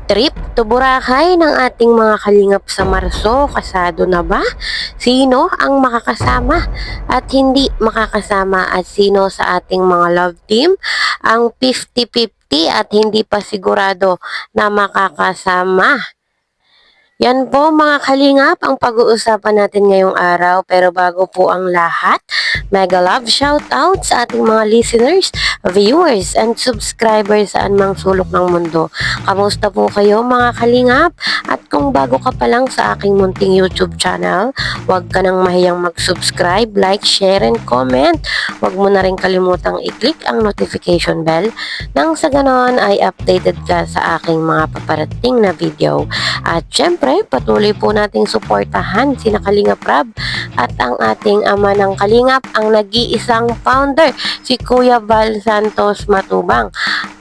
Trip to Boracay ng ating mga kalingap sa Marso, kasado na ba? Sino ang makakasama at hindi makakasama at sino sa ating mga love team ang 50-50 at hindi pa sigurado na makakasama? Yan po mga kalingap ang pag-uusapan natin ngayong araw, pero bago po ang lahat, mega love shout out sa ating mga listeners, viewers, and subscribers sa anumang sulok ng mundo. Kamusta po kayo mga kalingap? At kung bago ka pa lang sa aking munting YouTube channel, huwag ka nang mahiyang mag-subscribe, like, share, and comment. Huwag mo na rin kalimutang i-click ang notification bell nang sa ganon ay updated ka sa aking mga paparating na video. At syempre, patuloy po nating suportahan sina Kalingap Rab at ang ating ama ng Kalingap, ang nag-iisang founder, si Kuya Val Santos Matubang.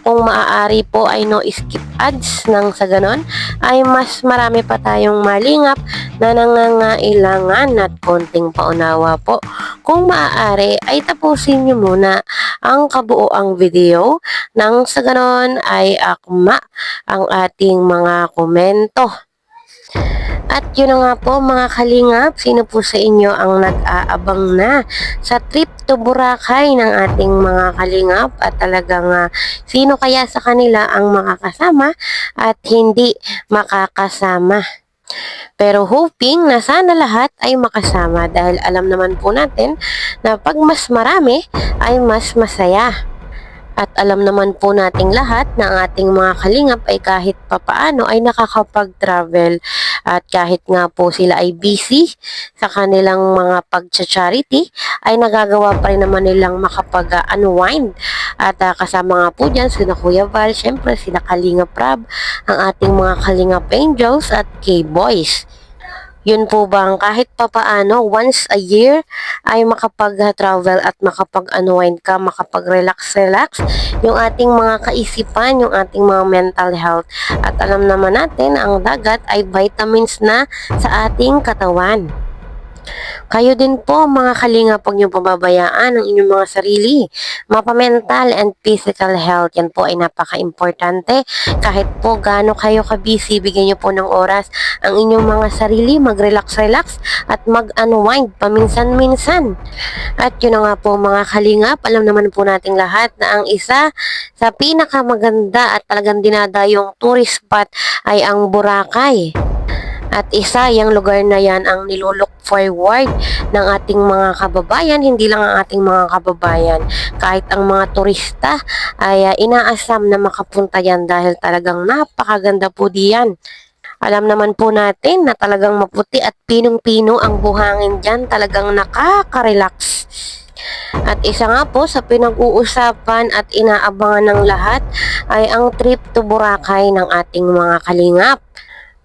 Kung maaari po ay no skip ads, nang sa ganon ay mas marami pa tayong malingap na nangangailangan at konting paunawa po. Kung maaari ay tapusin nyo muna ang kabuoang video, nang sa ganon ay akma ang ating mga komento. At yun na nga po mga kalingap, sino po sa inyo ang nag-aabang na sa trip to Boracay ng ating mga kalingap at talagang sino kaya sa kanila ang makakasama at hindi makakasama? Pero hoping na sana lahat ay makasama dahil alam naman po natin na pag mas marami ay mas masaya. At alam naman po nating lahat na ang ating mga kalingap ay kahit papaano ay nakakapag-travel at kahit nga po sila ay busy sa kanilang mga pag-charity ay nagagawa pa rin naman nilang makapag-unwind. At kasama nga po dyan sina Kuya Val, syempre sila Kalingap Rab, ang ating mga Kalingap Angels at K-Boys. Yun po bang kahit papaano once a year ay makapag-travel at makapag-unwind ka, makapag-relax yung ating mga kaisipan, yung ating mga mental health. At alam naman natin ang dagat ay vitamins na sa ating katawan. Kayo din po mga kalinga, huwag niyo pababayaan ang inyong mga sarili. Mapa-mental and physical health, yan po ay napaka-importante. Kahit po gaano kayo ka-busy, bigyan niyo po ng oras ang inyong mga sarili, mag-relax at mag-unwind paminsan-minsan. At yun na nga po mga kalingap, alam naman po nating lahat na ang isa sa pinakamaganda at talagang dinadayong tourist spot ay ang Boracay. At isa yung lugar na yan ang nilulook forward ng ating mga kababayan, hindi lang ang ating mga kababayan, kahit ang mga turista ay inaasam na makapunta yan dahil talagang napakaganda po diyan. Alam naman po natin na talagang maputi at pinong-pino ang buhangin dyan, talagang nakaka-relax. At isa nga po sa pinag-uusapan at inaabangan ng lahat ay ang trip to Boracay ng ating mga kalingap.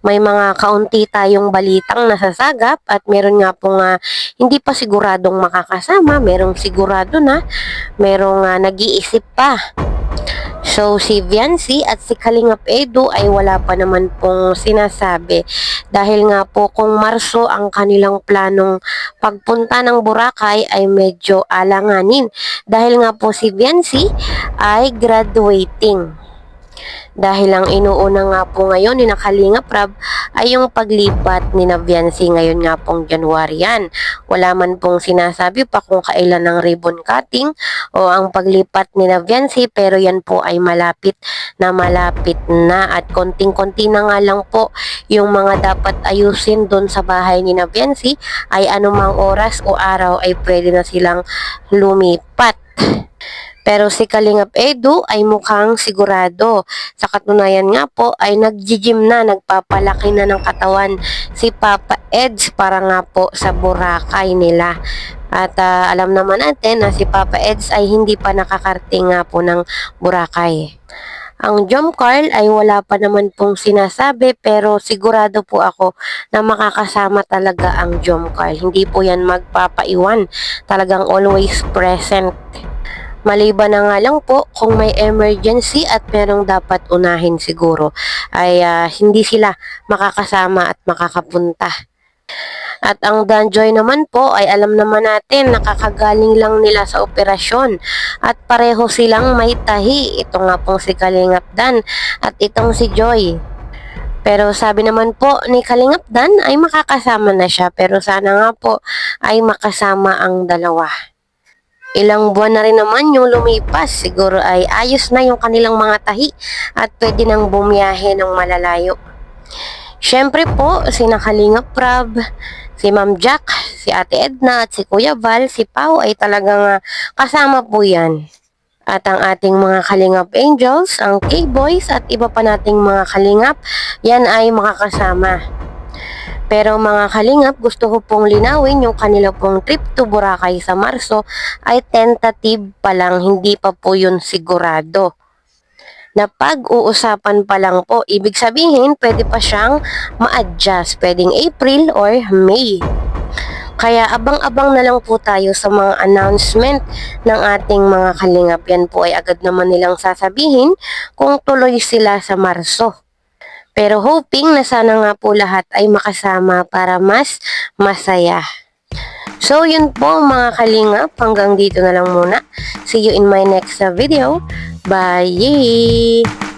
May mga kaunti tayong balitang nasasagap at meron nga pong hindi pa siguradong makakasama, merong sigurado na, merong nag-iisip pa. So si Viancy at si Kalingap Edu ay wala pa naman pong sinasabi dahil nga po kung Marso ang kanilang planong pagpunta ng Boracay ay medyo alanganin dahil nga po si Viancy ay graduating. Dahil ang inuuna nga po ngayon ni Kalingap Rab ay yung paglipat ni Viancy ngayon nga pong January yan. Wala man pong sinasabi pa kung kailan ng ribbon cutting o ang paglipat ni Viancy, pero yan po ay malapit na at konting-konti na nga lang po yung mga dapat ayusin doon sa bahay ni Viancy ay anumang oras o araw ay pwede na silang lumipat. Pero si Kalingap Edu ay mukhang sigurado. Sa katunayan nga po ay nag-gym na, nagpapalaki na ng katawan si Papa Eds para nga po sa Boracay nila. At alam naman natin na si Papa Eds ay hindi pa nakakarating nga po ng Boracay. Ang Jomcarl ay wala pa naman pong sinasabi pero sigurado po ako na makakasama talaga ang Jomcarl. Hindi po yan magpapaiwan. Talagang always present. Maliban na nga lang po kung may emergency at merong dapat unahin siguro ay hindi sila makakasama at makakapunta. At ang Danjoy naman po ay alam naman natin nakakagaling lang nila sa operasyon at pareho silang may tahi. Ito nga pong si Kalingap Dan at itong si Joy. Pero sabi naman po ni Kalingap Dan ay makakasama na siya, pero sana nga po ay makasama ang dalawa. Ilang buwan na rin naman yung lumipas, siguro ay ayos na yung kanilang mga tahi at pwede nang bumiyahe ng malalayo. Siyempre po, sina Kalingap Prab, si Ma'am Jack, si Ate Edna at si Kuya Val, si Pau ay talagang kasama po yan. At ang ating mga Kalingap Angels, ang K-Boys at iba pa nating mga Kalingap, yan ay makakasama. Pero mga Kalingap, gusto ko pong linawin yung kanila pong trip to Boracay sa Marso ay tentative pa lang, hindi pa po yun sigurado. Na pag-uusapan pa lang po, ibig sabihin pwede pa siyang ma-adjust, pwedeng April or May. Kaya abang-abang na lang po tayo sa mga announcement ng ating mga Kalingap. Yan po ay agad naman nilang sasabihin kung tuloy sila sa Marso. Pero hoping na sana nga po lahat ay makasama para mas masaya. So yun po mga Kalingap, hanggang dito na lang muna. See you in my next video. Bye!